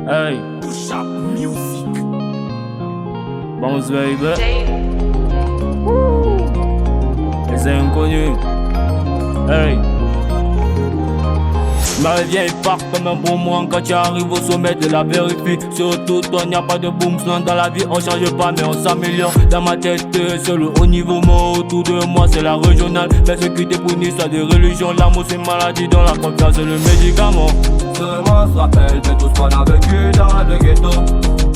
Hey, Push Up Music. bounce baby. Les inconnus. Hey. Ma vieille part comme un boomerang quand tu arrives au sommet de la vérité. Surtout toi, n'y a pas de boom slang dans la vie, on change pas mais on s'améliore. Dans ma tête, c'est le haut niveau, moi autour de moi c'est la régionale. Mais ce qui t'est pour une histoire de religion, l'amour c'est une maladie dont la confiance est le médicament. Seulement se rappelle de tout ce qu'on a vécu dans le ghetto.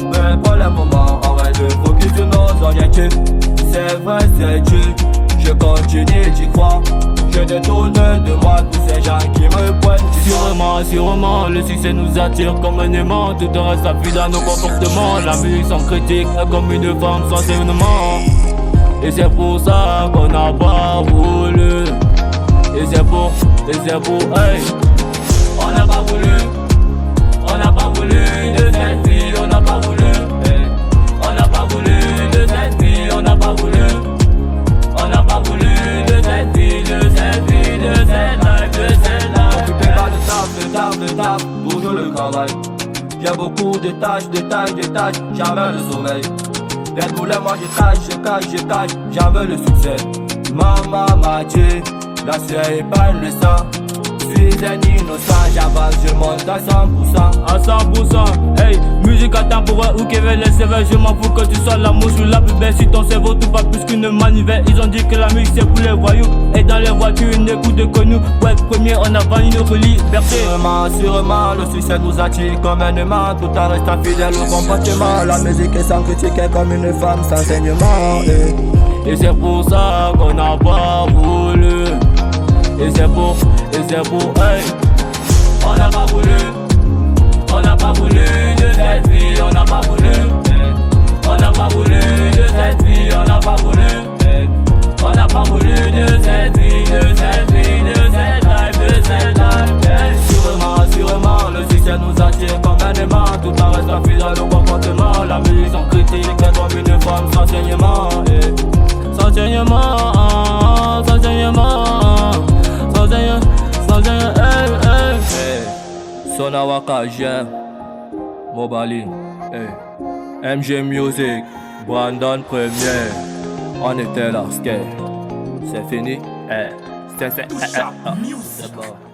Mais pour le moment, arrête de focus sur nos orientés. C'est vrai, c'est Dieu, je continue d'y croire. Je détourne de moi tous ces gens qui me pointent du doigt. Sûrement, le succès nous attire comme un aimant. Tout le reste appuie dans nos comportements. La musique sans critique est comme une femme sans saignement. Et c'est pour ça qu'on n'a pas voulu. Et c'est pour, hey. On n'a pas voulu de cette vie, on n'a pas voulu, hey. On n'a pas voulu de cette vie, on n'a pas voulu. On n'a pas voulu de cette vie, de cette vie, de cette life, de cette life. Occupé par de taf, toujours le travail. J'ai beaucoup de tâches, j'avais le sommeil. Red Bull et moi je cache, j'avais le succès. Maman m'a dit, la série pas le sang. Je suis un innocent, j'avance, je monte à 100%. À 100%, hey, musique intemporelle ou qui veut les sévères. Je m'en fous que tu sois la mouche ou la plus belle. Si ton cerveau tout pas plus qu'une manivelle. Ils ont dit que la musique c'est pour les voyous. Et dans les voitures, une écoute de connus. Ouais, premier, on a vendu notre liberté. Sûrement, le succès nous attire comme un aimant. Tout en restant fidèle au comportement. La musique est sans critique, est comme une femme sans saignement. Et c'est pour ça qu'on n'a pas voulu. Et c'est pour, hey. On n'a pas voulu de cette vie, on n'a pas voulu, hey. On n'a pas voulu de cette vie, on n'a pas voulu, hey. On n'a pas voulu de cette vie, de cette vie, de cette life, de cette life, hey. Sûrement, le succès nous attire comme un aimant. Tout en restant fidèle au comportement. La musique sans critique est comme une femme sans saignement, hey. Sans saignement, sans saignement. Sonawaka j'aime Mobali, hey. MG Music, Brandon Premier. On était là, c'est fini, Push Up Music. c'est bon.